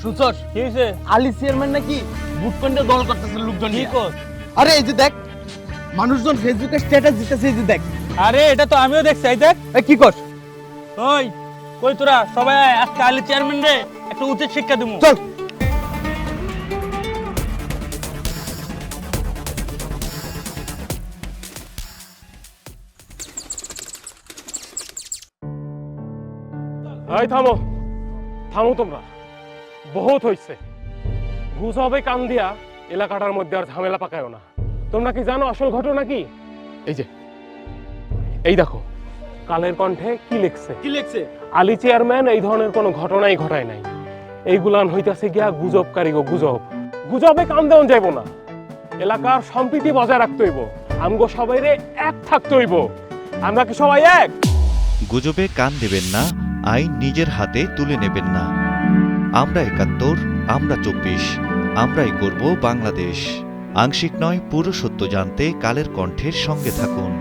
সুচর কি হয়েছে? আলী চেয়ারম্যান নাকি ভোট কেন্দ্রে দল করতেছে লোকজন কি নিয়ে। কর? আরে এই যে দেখ মানুষজন ফেসবুকে স্ট্যাটাস দিতেছে, এই যে দেখ। আরে এটা তো আমিও দেখছি, এই দেখ। এ কি কর? ওই কই তোরা সবাই আয়, আজকে আলী চেয়ারম্যান রে একটা উচিত শিক্ষা দেবো। চল। এই থামো থামো, তোমরা বহুত হইছে। গুজবে কান দিয়া এলাকাটার মধ্যে আর ঝামেলা পাকায়ও না। তোমরা কি জানো আসল ঘটনা কি? এই যে এই দেখো কালের কণ্ঠে কি লিখছে। কি লিখছে? আলী চেয়ারম্যান এই ধরনের কোনো ঘটনাই ঘটায় নাই। এইগুলান হইতাছে গিয়া গুজবকারী গো গুজব। গুজবে কান দেওয়া যাইব না। এলাকার সম্প্রীতি বজায় রাখতে হইব। আমগো সবাইরে এক থাকতে হইব। আমরা কি সবাই এক? গুজবে কান দেবেন না, আইন নিজের হাতে তুলে নেবেন না। আমরা ৭১, আমরা ২৪, আমরাই করব বাংলাদেশ। আংশিক নয়, পুরো সত্য জানতে কালের কণ্ঠের সঙ্গে থাকুন।